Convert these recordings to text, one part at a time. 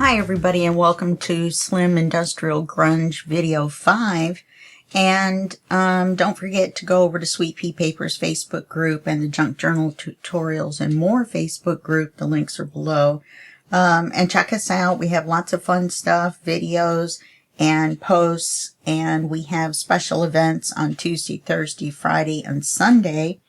Hi everybody and welcome to Slim Industrial Grunge video 5. And don't forget to go over to Sweet Pea Papers Facebook group and the Junk Journal Tutorials and More Facebook group. The links are below. And check us out. We have lots of fun stuff, videos and posts, and we have special events on Tuesday, Thursday, Friday, and Sunday.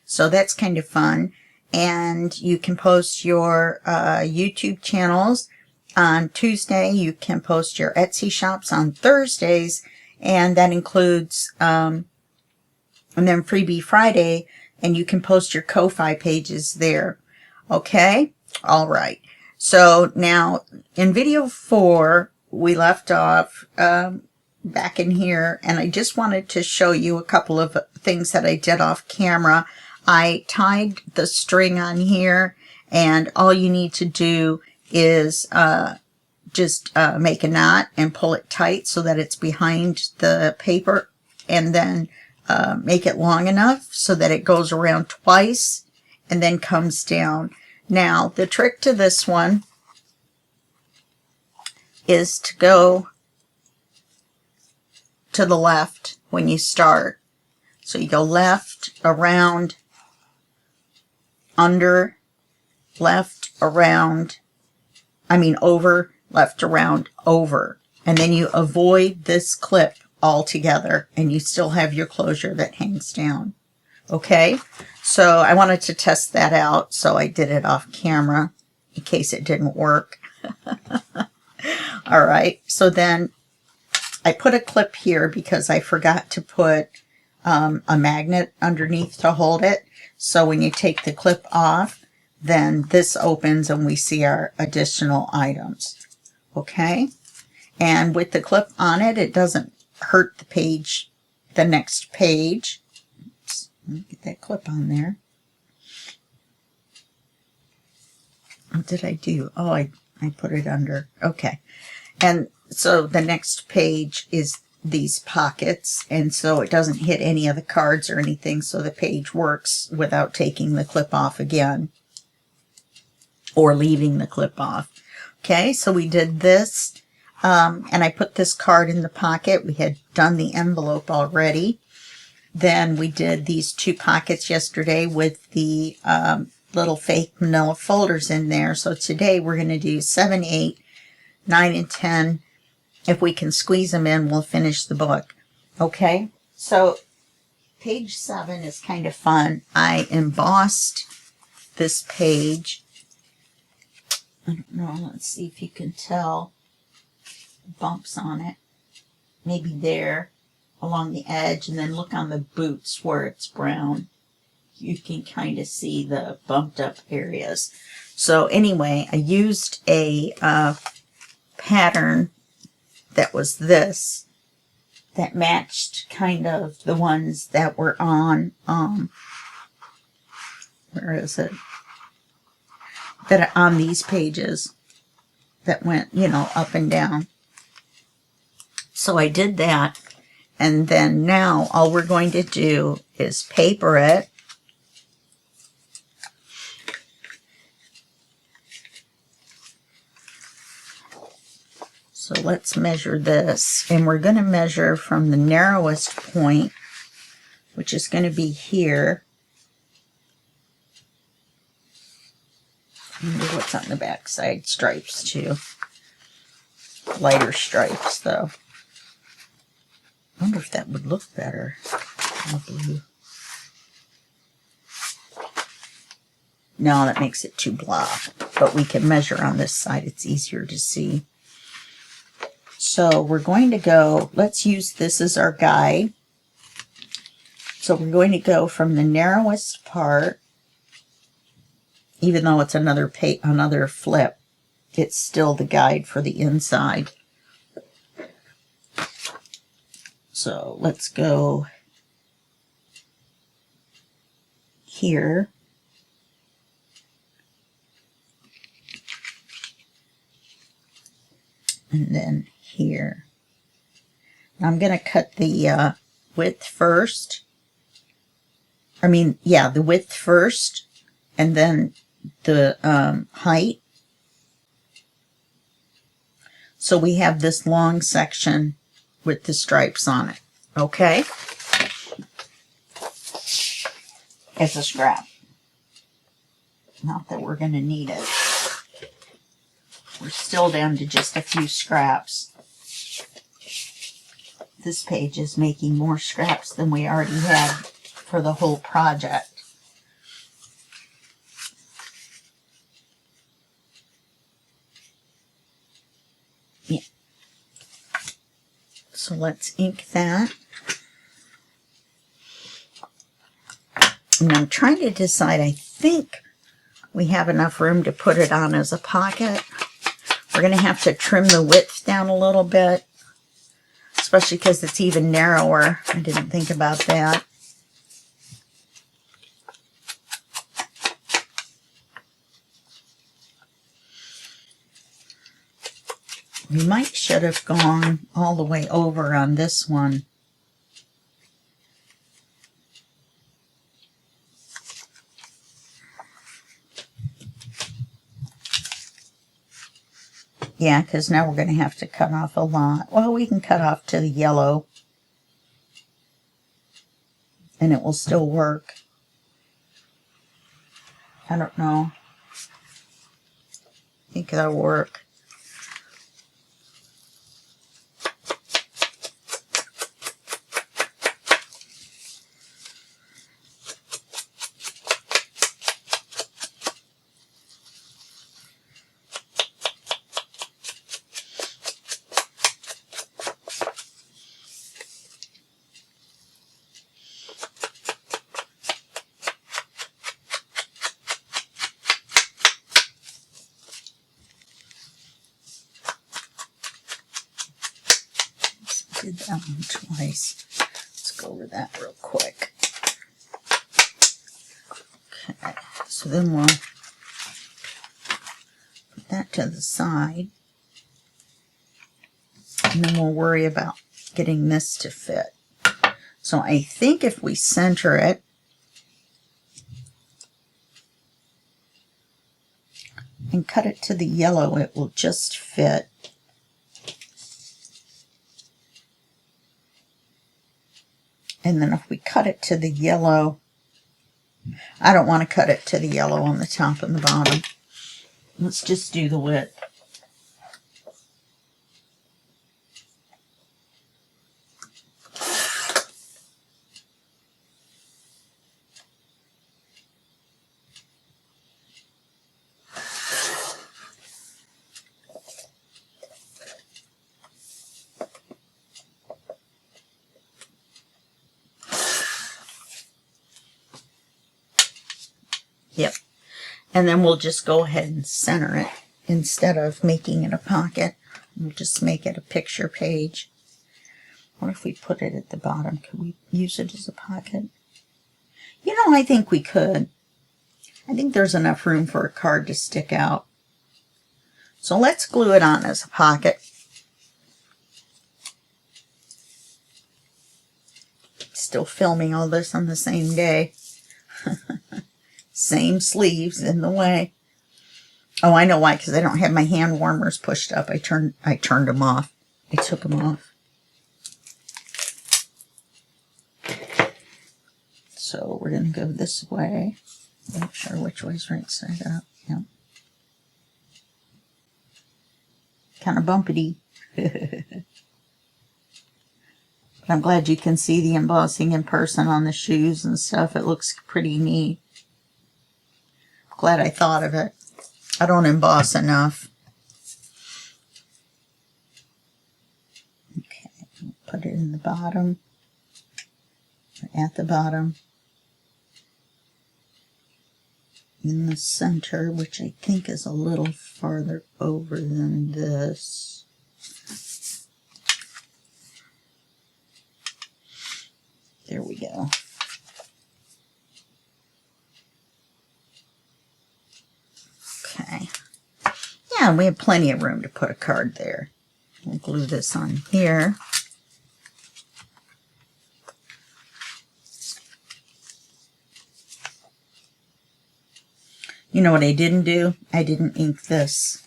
So that's kind of fun. And you can post your YouTube channels on Tuesday. You can post your Etsy shops on Thursdays, and that includes and then Freebie Friday, and you can post your Ko-Fi pages there. Okay? All right. So now in video 4, we left off back in here, and I just wanted to show you a couple of things that I did off camera. I tied the string on here, and all you need to do is just make a knot and pull it tight so that it's behind the paper, and then make it long enough so that it goes around twice and then comes down. Now, the trick to this one is to go to the left when you start. So you go left, around, under, left, around, over, left, around, over. And then you avoid this clip altogether, and you still have your closure that hangs down. Okay? So I wanted to test that out, so I did it off camera in case it didn't work. All right. So then I put a clip here because I forgot to put a magnet underneath to hold it. So when you take the clip off, then this opens and we see our additional items. Okay? And with the clip on it, it doesn't hurt the page, the next page. Oops, let me get that clip on there. What did I do? Oh, I put it under. Okay. And so the next page is these pockets, and so it doesn't hit any of the cards or anything, so the page works without taking the clip off again or leaving the clip off. Okay, so we did this, and I put this card in the pocket. We had done the envelope already. Then we did these 2 pockets yesterday with the little fake manila folders in there. So today we're going to do 7, 8, 9, and 10. If we can squeeze them in, we'll finish the book. Okay, so page 7 is kind of fun. I embossed this page. I don't know, let's see if you can tell bumps on it. Maybe there along the edge, and then look on the boots where it's brown. You can kind of see the bumped up areas. So anyway, I used a pattern that was this, that matched kind of the ones that were on, where is it? That are on these pages that went, up and down. So I did that, and then now all we're going to do is paper it. So let's measure this, and we're going to measure from the narrowest point, which is going to be here. I wonder what's on the back side. Stripes too. Lighter stripes though. I wonder if that would look better. Blue. No, that makes it too blah. But we can measure on this side. It's easier to see. So we're going to go, let's use this as our guide. So we're going to go from the narrowest part, even though it's another flip, it's still the guide for the inside. So let's go here. And then here. I'm going to cut the width first. The width first, and then the height. So we have this long section with the stripes on it. Okay? As a scrap. Not that we're going to need it. We're still down to just a few scraps. This page is making more scraps than we already had for the whole project. Yeah. So let's ink that. And I'm trying to decide, I think we have enough room to put it on as a pocket. We're going to have to trim the width down a little bit, especially because it's even narrower. I didn't think about that. We might should have gone all the way over on this one. Yeah, because now we're going to have to cut off a lot. Well, we can cut off to the yellow, and it will still work. I don't know. I think that'll work. Did that one twice. Let's go over that real quick. Okay, so then we'll put that to the side. And then we'll worry about getting this to fit. So I think if we center it, and cut it to the yellow, it will just fit. And then if we cut it to the yellow, I don't want to cut it to the yellow on the top and the bottom. Let's just do the width. Yep. And then we'll just go ahead and center it instead of making it a pocket. We'll just make it a picture page. What if we put it at the bottom? Could we use it as a pocket? You know, I think we could. I think there's enough room for a card to stick out. So let's glue it on as a pocket. Still filming all this on the same day. Same sleeves in the way. Oh, I know why, because I don't have my hand warmers pushed up. I turned them off. I took them off. So we're going to go this way. Make sure which way's right side up. Yep. Kind of bumpity. But I'm glad you can see the embossing in person on the shoes and stuff. It looks pretty neat. Glad I thought of it. I don't emboss enough. Okay, put it in the bottom, at the bottom, in the center, which I think is a little farther over than this. There we go. Okay. Yeah, we have plenty of room to put a card there. We'll glue this on here. You know what I didn't do? I didn't ink this.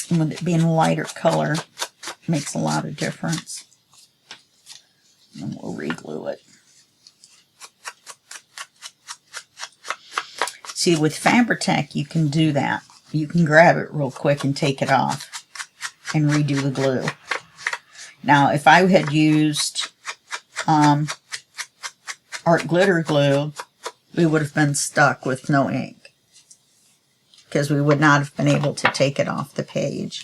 And with it being a lighter color, makes a lot of difference. And we'll re-glue it. See, with Fabri-Tac, you can do that. You can grab it real quick and take it off and redo the glue. Now, if I had used art glitter glue, we would have been stuck with no ink because we would not have been able to take it off the page.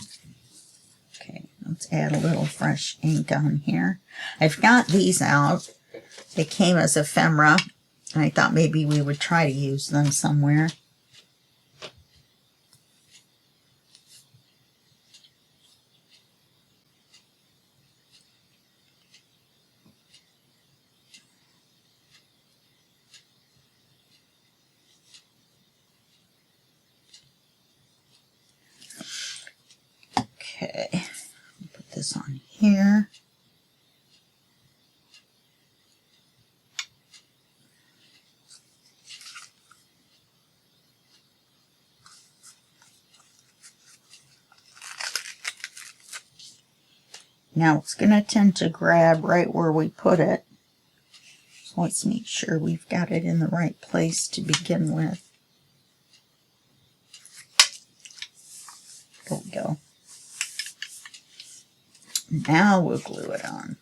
Okay, let's add a little fresh ink on here. I've got these out. They came as ephemera, and I thought maybe we would try to use them somewhere. Okay, put this on here. Now it's going to tend to grab right where we put it. So let's make sure we've got it in the right place to begin with. There we go. Now we'll glue it on.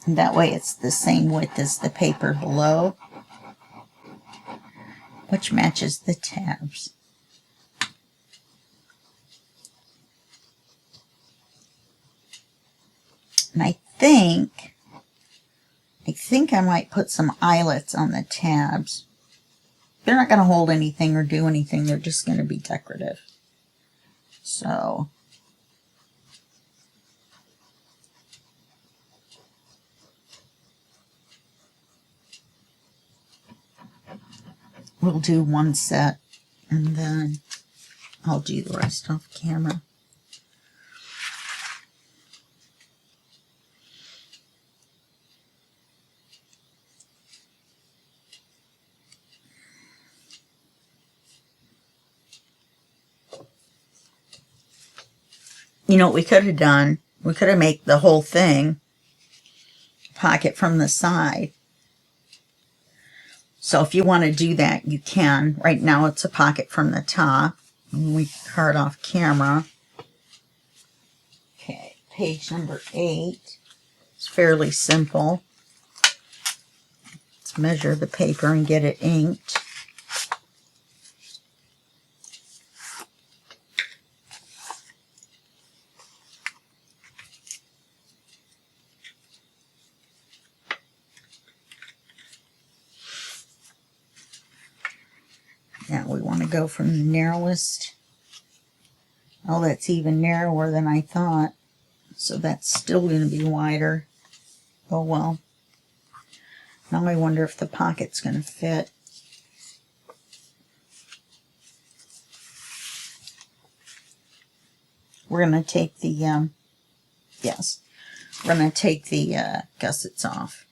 And that way it's the same width as the paper below, which matches the tabs. And I think I might put some eyelets on the tabs. They're not going to hold anything or do anything. They're just going to be decorative. So we'll do one set and then I'll do the rest off camera. You know what we could have done? We could have made the whole thing pocket from the side. So if you want to do that, you can. Right now it's a pocket from the top. And we card off camera. Okay, page number 8. It's fairly simple. Let's measure the paper and get it inked. Now we want to go from the narrowest. Oh, that's even narrower than I thought. So that's still going to be wider. Oh well. Now I wonder if the pocket's going to fit. We're going to take the, yes, we're going to take the gussets off.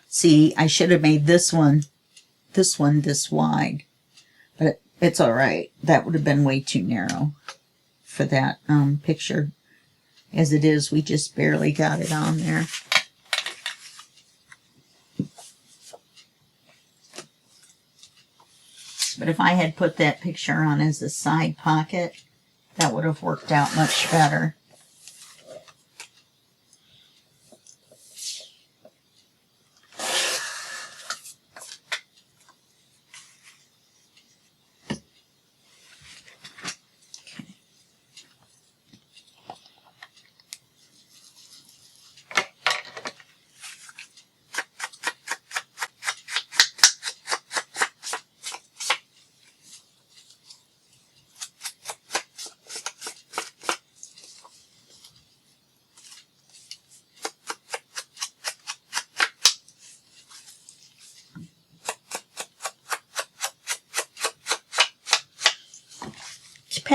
See, I should have made this one this wide, but it's all right. That would have been way too narrow for that picture. As it is, we just barely got it on there. But if I had put that picture on as a side pocket, that would have worked out much better.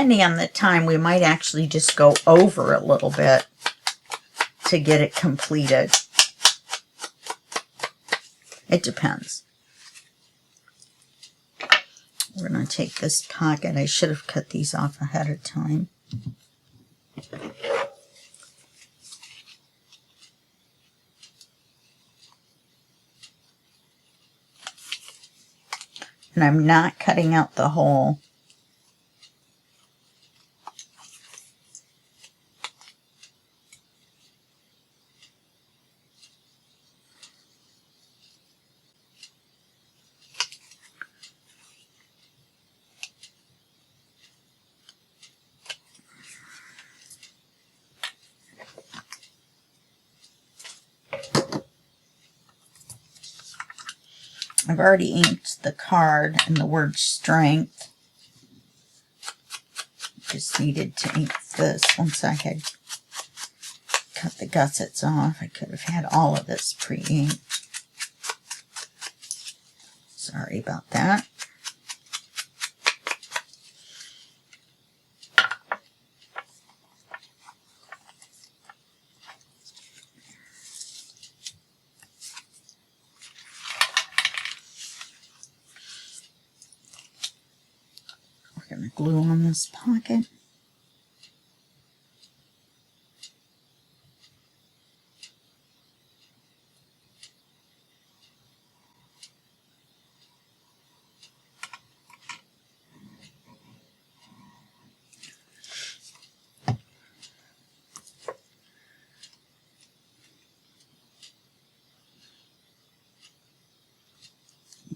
depending on the time, we might actually just go over a little bit to get it completed. It depends. We're going to take this pocket. I should have cut these off ahead of time. And I'm not cutting out the hole. I've already inked the card and the word strength. Just needed to ink this once I had cut the gussets off. I could have had all of this pre-inked. Sorry about that. We're going to glue on this pocket.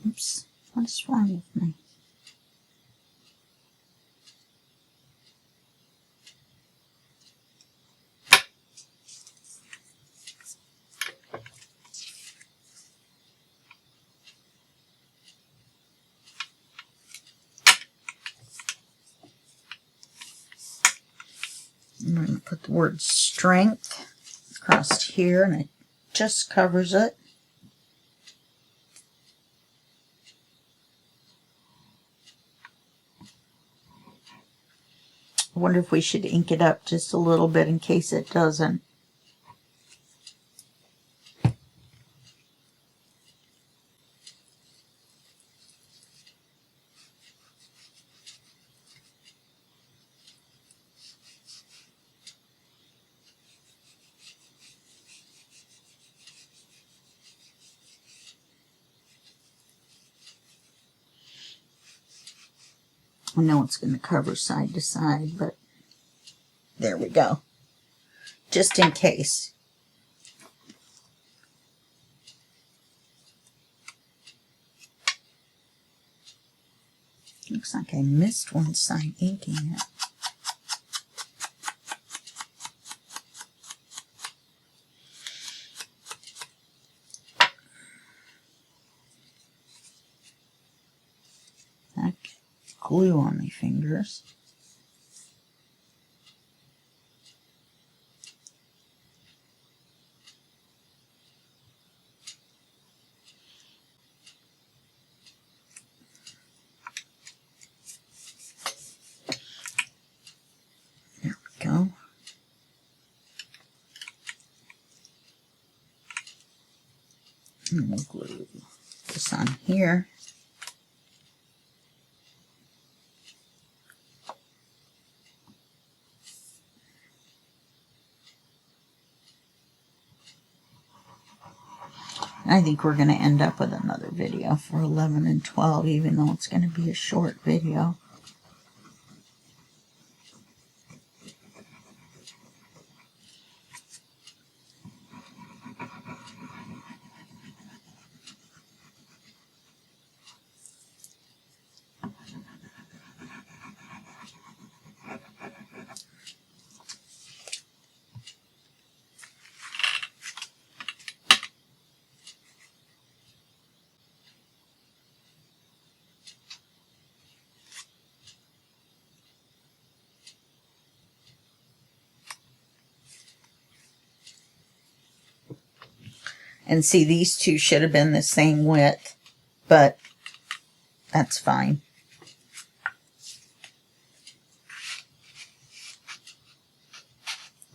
Oops, what's wrong with me? I'm going to put the word strength across here, and it just covers it. I wonder if we should ink it up just a little bit in case it doesn't. I know it's going to cover side to side, but there we go. Just in case. Looks like I missed one side inking it. Okay. Glue on my fingers. There we go. And we'll glue this on here. I think we're going to end up with another video for 11 and 12, even though it's going to be a short video. And see, these two should have been the same width, but that's fine.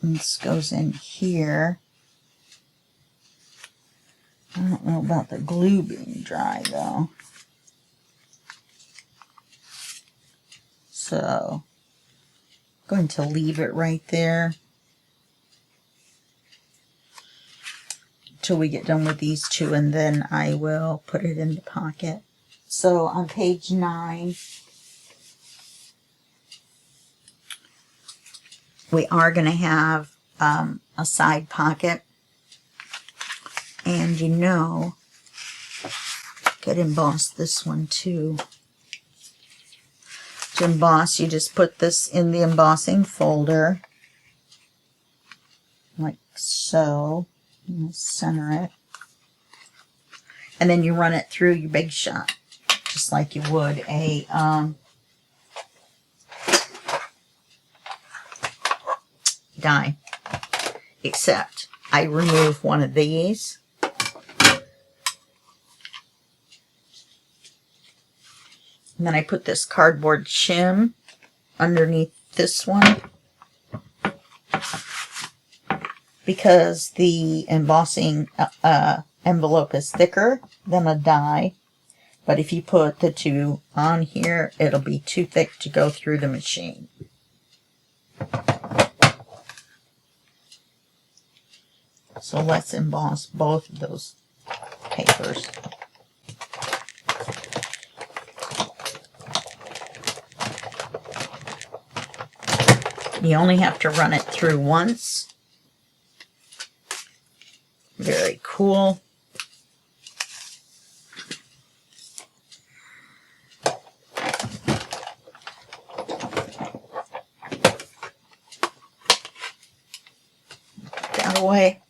And this goes in here. I don't know about the glue being dry though. So, I'm going to leave it right there till we get done with these two, and then I will put it in the pocket. So on page 9, we are going to have a side pocket. And you know, could emboss this one too. To emboss, you just put this in the embossing folder, like so. And center it. And then you run it through your Big Shot, just like you would a die. Except I remove one of these. And then I put this cardboard shim underneath this one, because the embossing envelope is thicker than a die. But if you put the two on here, it'll be too thick to go through the machine. So let's emboss both of those papers. You only have to run it through once. Very cool. That away.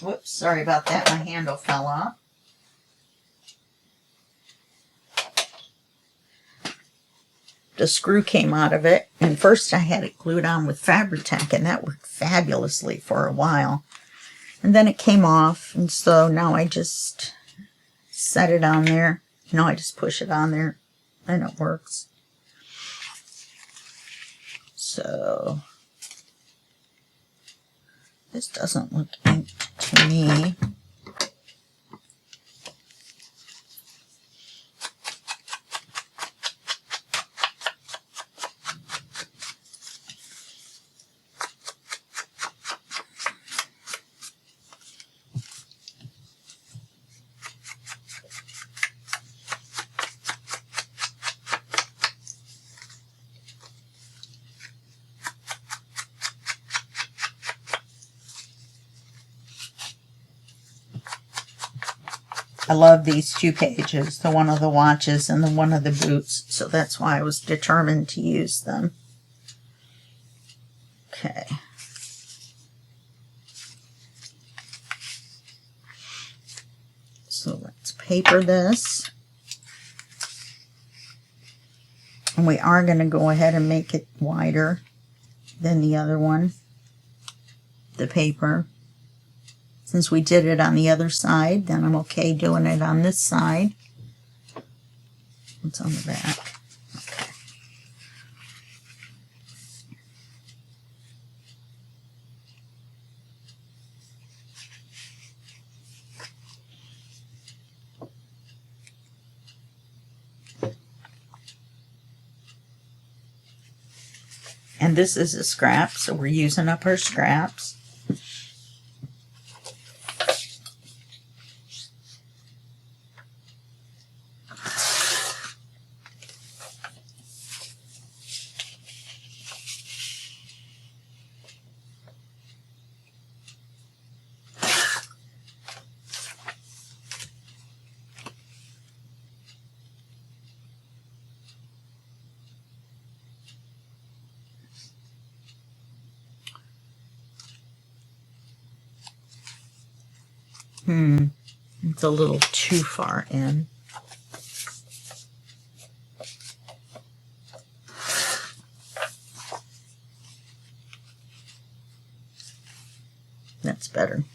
Whoops, sorry about that. My handle fell off. The screw came out of it, and first I had it glued on with Fabri-Tac, and that worked fabulously for a while. And then it came off, and so now I just set it on there. You know, I just push it on there, and it works. So, this doesn't look inked to me. I love these two pages, the one of the watches and the one of the boots, so that's why I was determined to use them. Okay. So let's paper this. And we are going to go ahead and make it wider than the other one, the paper. Since we did it on the other side, then I'm okay doing it on this side. What's on the back? Okay. And this is a scrap, so we're using up our scraps. It's a little too far in. That's better.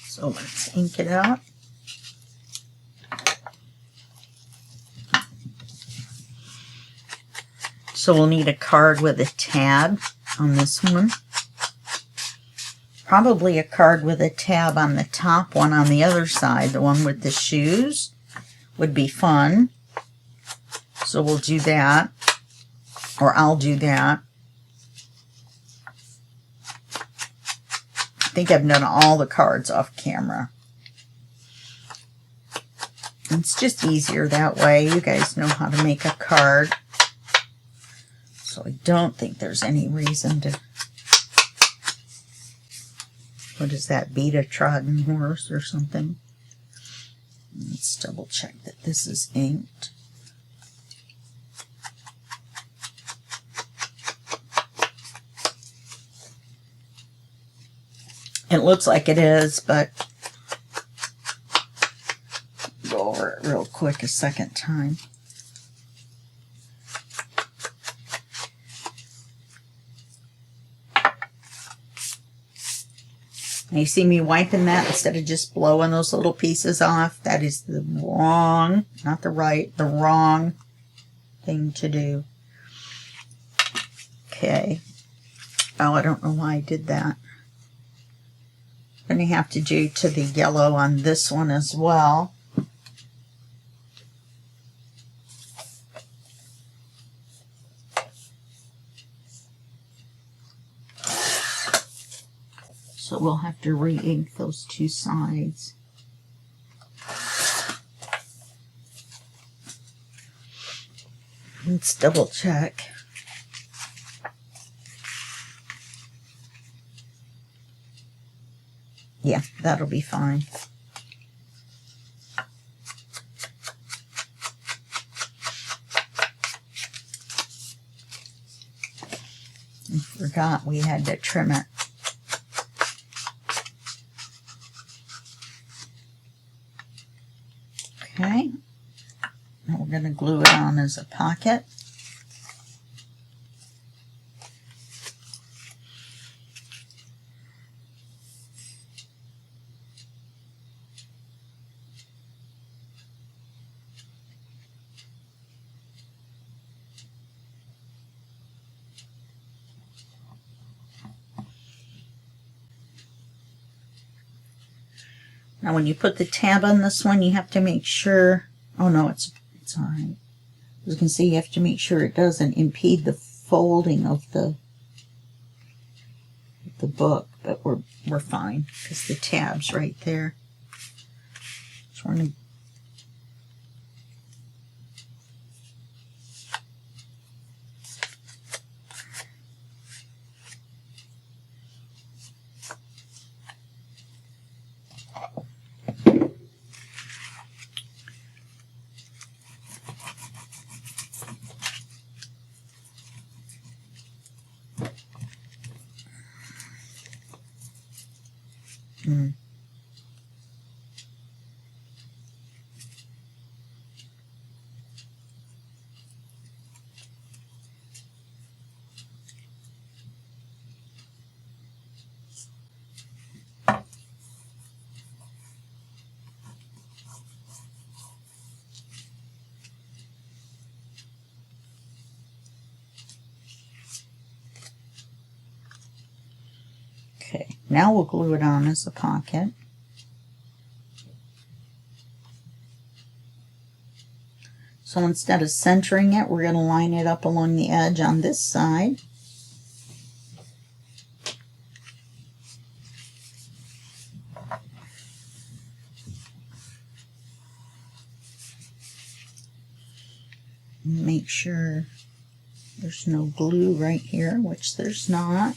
So let's ink it out. So we'll need a card with a tab on this one. Probably a card with a tab on the top one on the other side. The one with the shoes would be fun. So we'll do that. Or I'll do that. I think I've done all the cards off camera. It's just easier that way. You guys know how to make a card. So I don't think there's any reason to... What is that? Beat a trodden horse or something? Let's double check that this is inked. It looks like it is, but go over it real quick a second time. Now you see me wiping that instead of just blowing those little pieces off. That is the wrong, not the right, the wrong thing to do. Okay. Oh, I don't know why I did that. I'm going to have to do to the yellow on this one as well. So we'll have to re-ink those two sides. Let's double check. Yeah, that'll be fine. I forgot we had to trim it. Okay, now we're going to glue it on as a pocket. Now when you put the tab on this one, you have to make sure, oh no, it's all right. As you can see, you have to make sure it doesn't impede the folding of the book, but we're fine because the tab's right there. So we're going to Okay, now we'll glue it on as a pocket. So instead of centering it, we're going to line it up along the edge on this side. Make sure there's no glue right here, which there's not.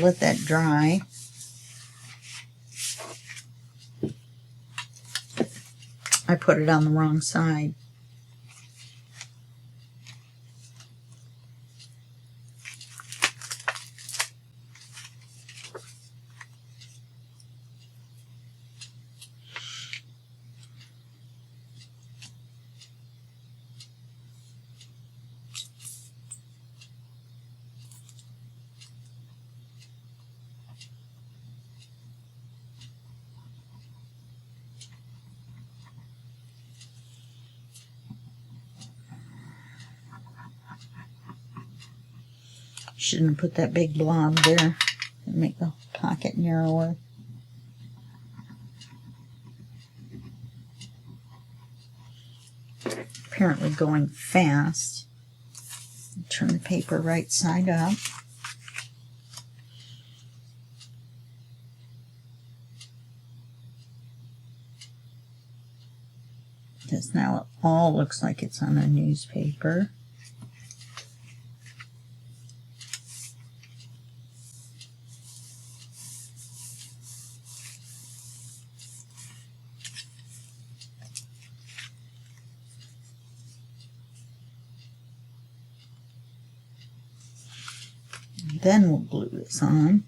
Let that dry. I put it on the wrong side. Shouldn't have put that big blob there and make the pocket narrower. Apparently going fast. Turn the paper right side up. Because now it all looks like it's on a newspaper. And then we'll glue this on.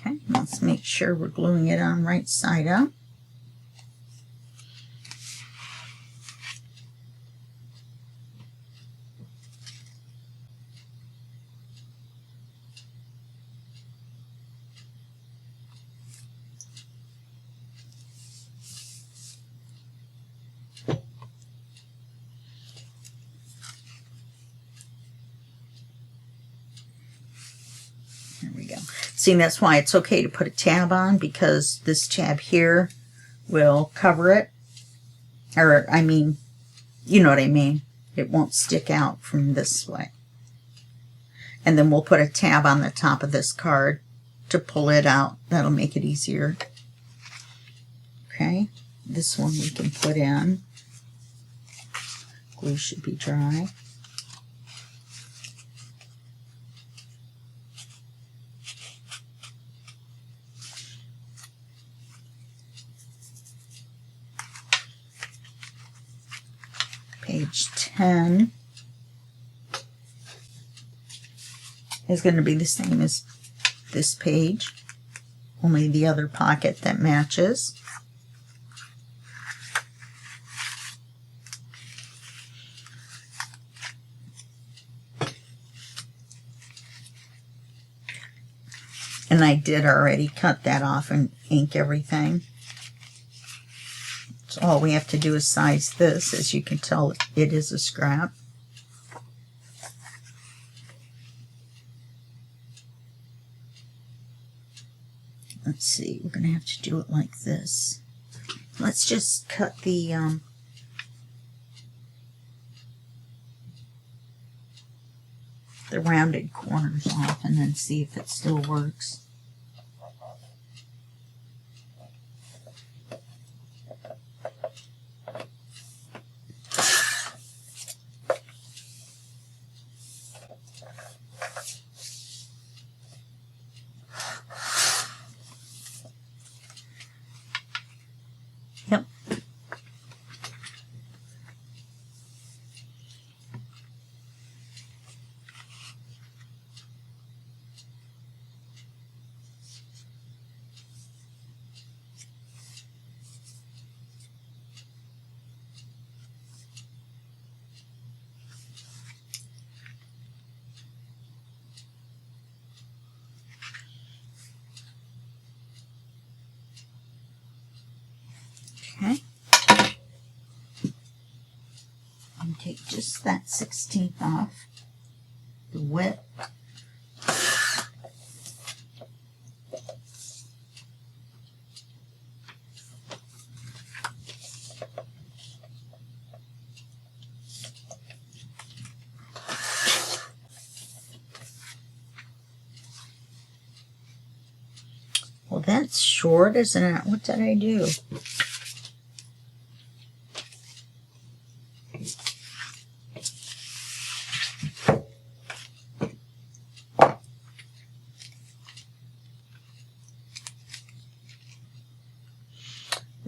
Okay, let's make sure we're gluing it on right side up. There we go. See, that's why it's okay to put a tab on, because this tab here will cover it. Or, I mean, you know what I mean. It won't stick out from this way. And then we'll put a tab on the top of this card to pull it out. That'll make it easier. Okay, this one we can put in. Glue should be dry. Page 10 is going to be the same as this page, only the other pocket that matches. And I did already cut that off and ink everything. So all we have to do is size this. As you can tell, it is a scrap. Let's see, we're going to have to do it like this. Let's just cut the rounded corners off and then see if it still works. Yep. Okay. And take just that 16th off the width. Well, that's short, isn't it? What did I do?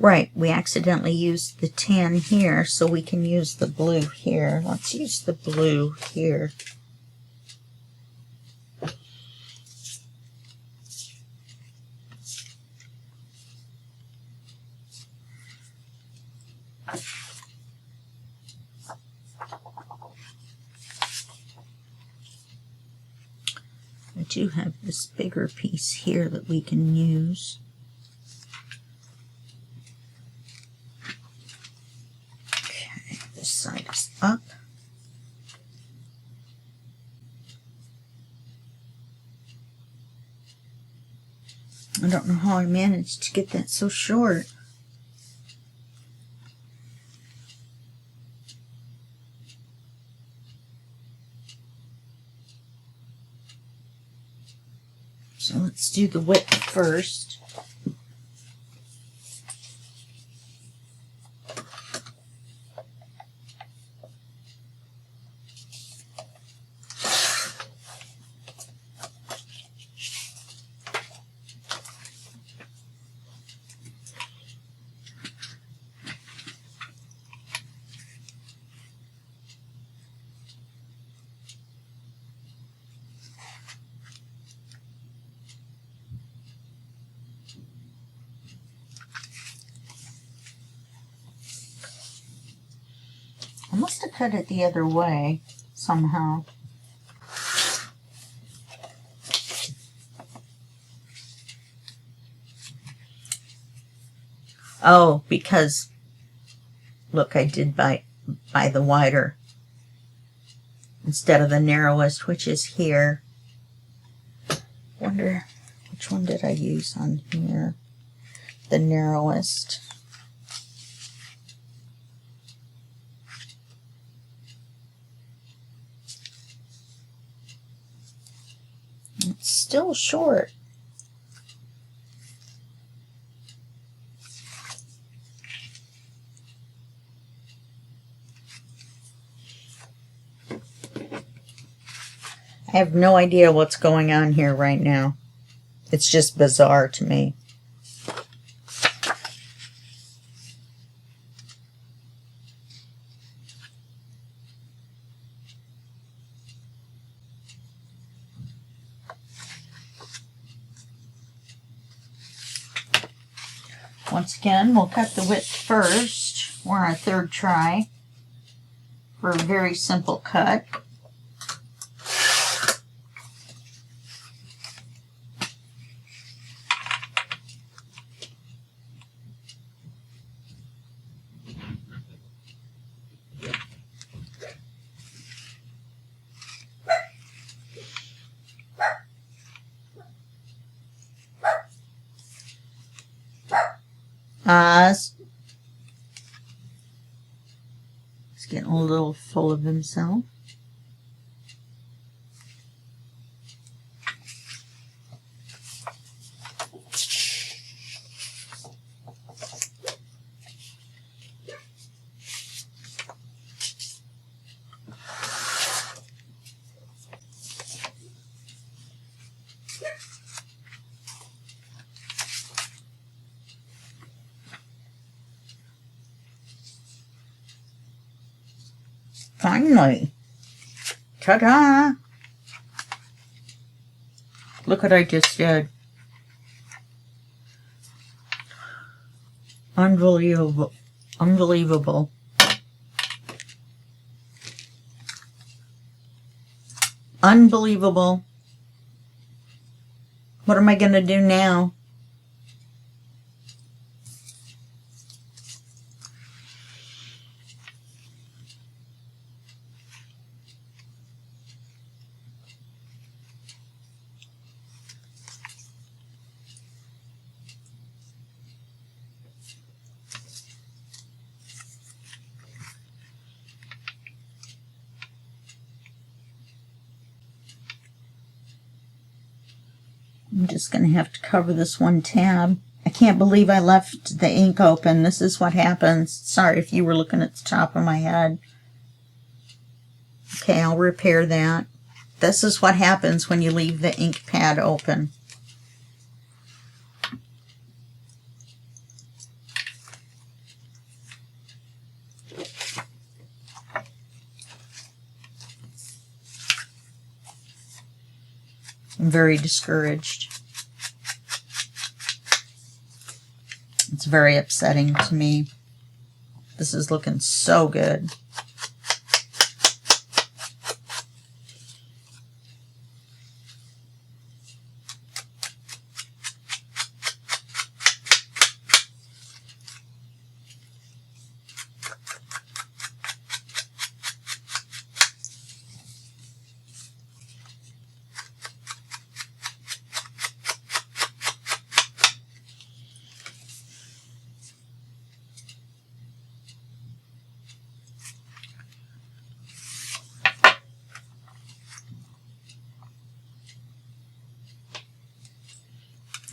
Right, we accidentally used the tan here, so we can use the blue here. Let's use the blue here. I do have this bigger piece here that we can use. Okay, this side is up. I don't know how I managed to get that so short. So let's do the width first. I must have cut it the other way somehow. Oh, because look, I did by the wider instead of the narrowest, which is here. Wonder which one did I use on here? The narrowest. It's still short. I have no idea what's going on here right now. It's just bizarre to me. Once again, we'll cut the width first. We're on our third try for a very simple cut. He's getting a little full of himself. Finally. Ta-da! Look what I just did. Unbelievable. Unbelievable. Unbelievable. What am I going to do now? I'm just going to have to cover this one tab. I can't believe I left the ink open. This is what happens. Sorry if you were looking at the top of my head. Okay, I'll repair that. This is what happens when you leave the ink pad open. I'm very discouraged. It's very upsetting to me. This is looking so good.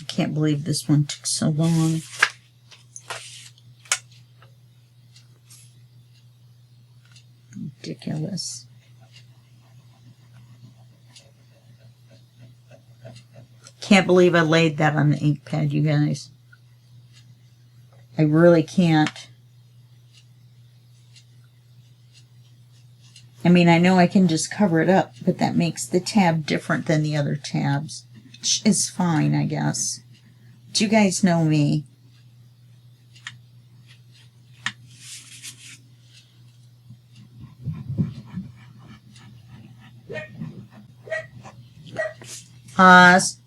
Can't believe this one took so long. Ridiculous. Can't believe I laid that on the ink pad, you guys. I really can't. I mean, I know I can just cover it up, but that makes the tab different than the other tabs, which is fine, I guess. But you guys know me. Oz.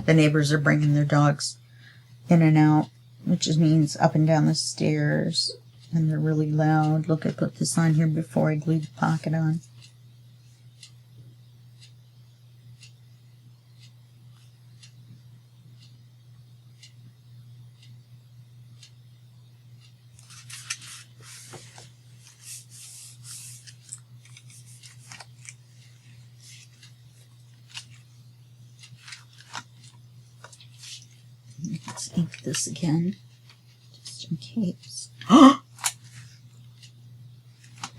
The neighbors are bringing their dogs in and out, which just means up and down the stairs. And they're really loud. Look, I put this on here before I glued the pocket on. Let's ink this again, just in case. I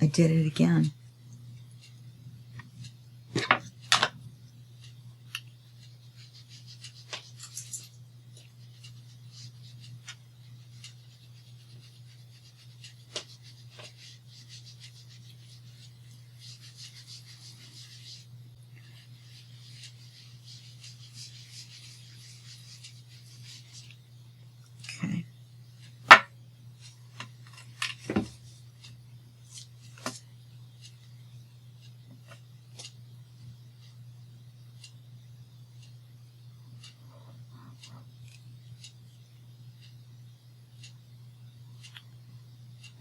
did it again. Okay.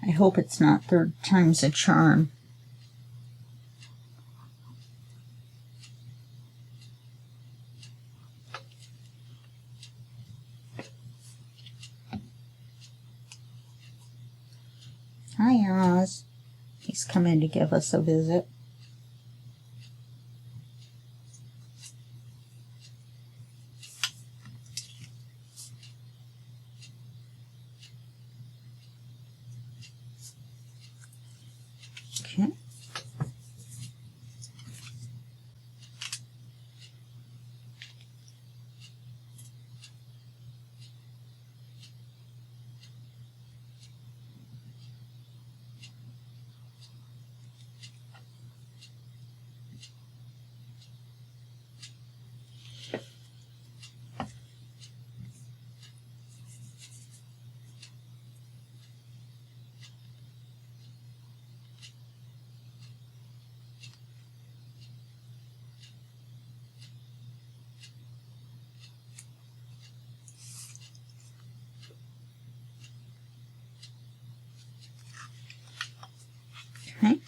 I hope it's not third time's a charm. Hi, Oz. He's come in to give us a visit. Okay. Okay.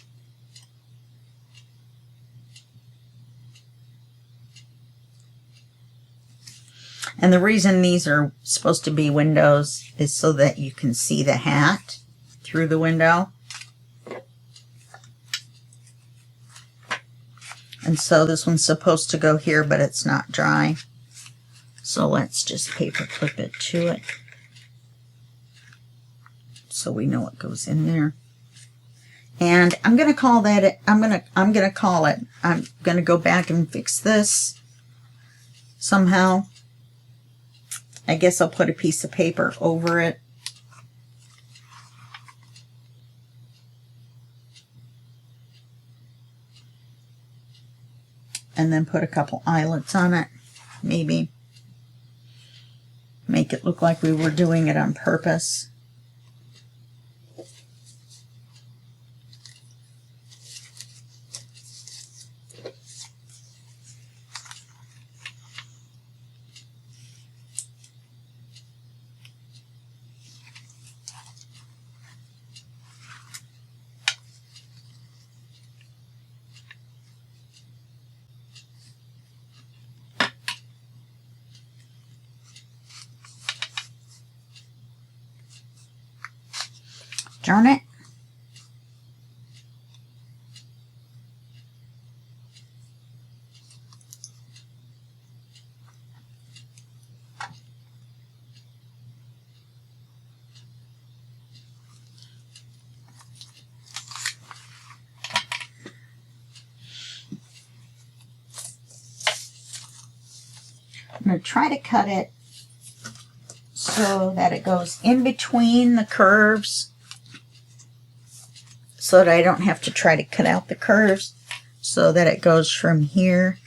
And the reason these are supposed to be windows is so that you can see the hat through the window. And so this one's supposed to go here, but it's not dry. So let's just paper clip it to it, so we know what goes in there. And I'm gonna call that. I'm gonna call it. I'm gonna go back and fix this somehow. I guess I'll put a piece of paper over it. and then put a couple eyelets on it. Maybe make it look like we were doing it on purpose. Darn it. I'm going to try to cut it so that it goes in between the curves, so that I don't have to try to cut out the curves, so that it goes from here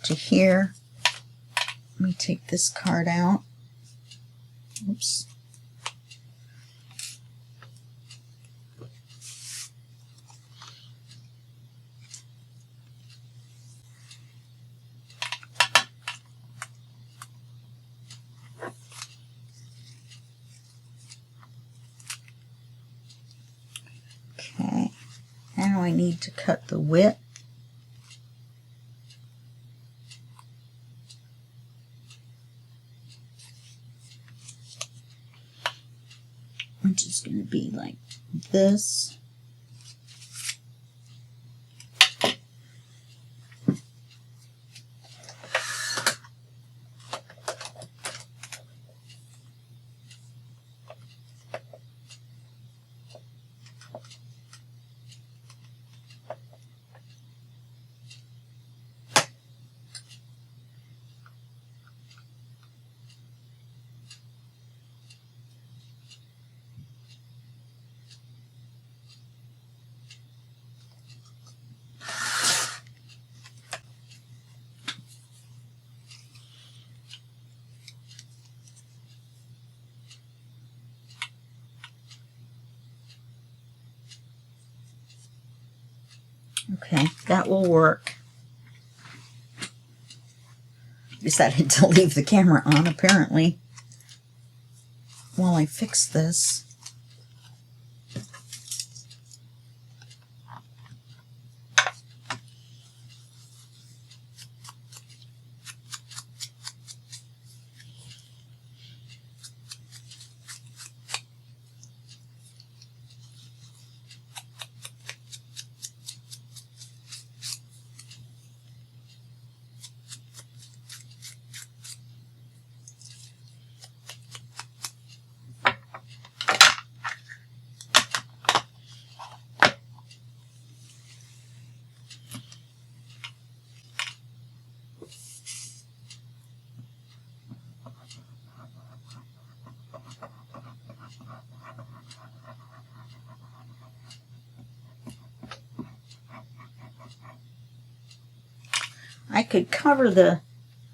to here. Let me take this card out. Oops. Okay, now I need to cut the width. Which is going to be like this. Okay, that will work. Decided to leave the camera on, apparently, while I fix this. I could cover the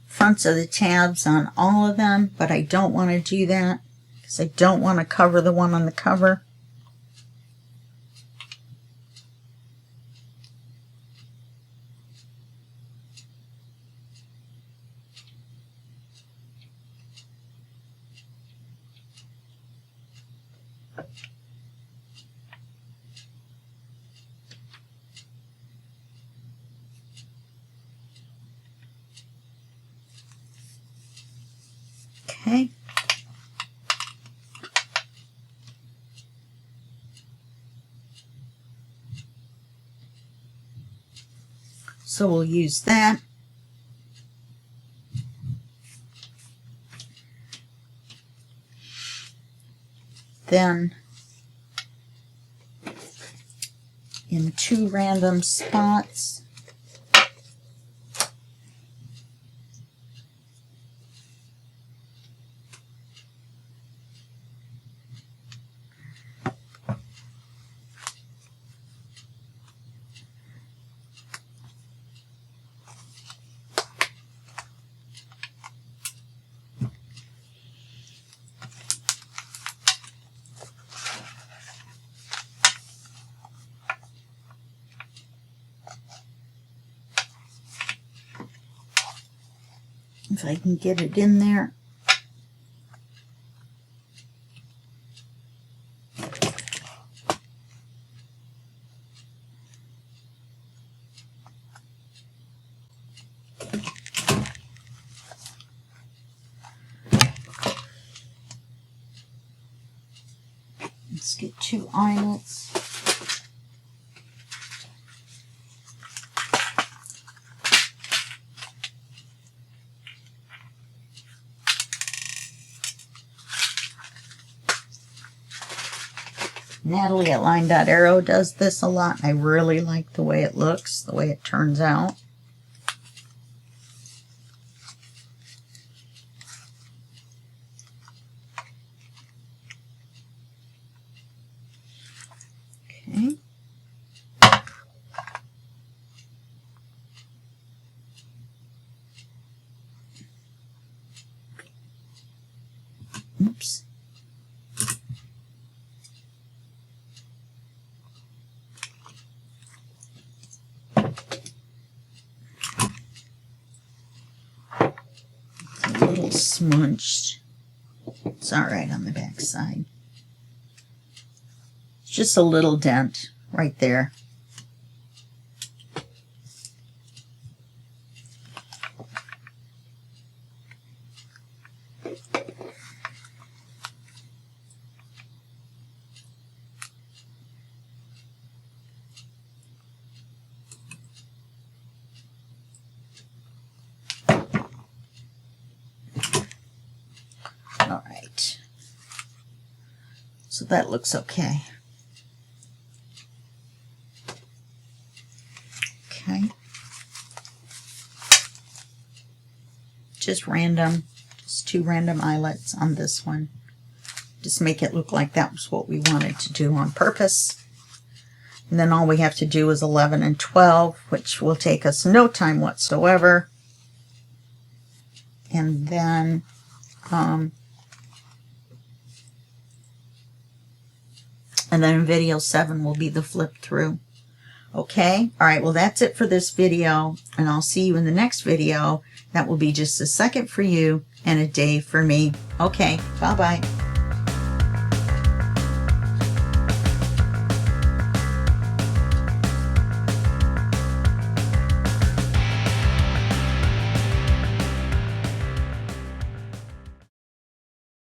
fronts of the tabs on all of them, but I don't want to do that because I don't want to cover the one on the cover. Okay. So we'll use that. Then in 2 random spots, If I can get it in there. Let's get 2 eyelets. Natalie at Line.Arrow does this a lot. I really like the way it looks, the way it turns out. Okay. Oops. A little smunched. It's all right on the back side. Just a little dent right there. All right. So that looks okay. Okay. Just 2 random eyelets on this one. Just make it look like that was what we wanted to do on purpose. And then all we have to do is 11 and 12, which will take us no time whatsoever. And then video 7 will be the flip through. Okay, all right, well that's it for this video, and I'll see you in the next video. That will be just a second for you and a day for me. Okay, bye-bye.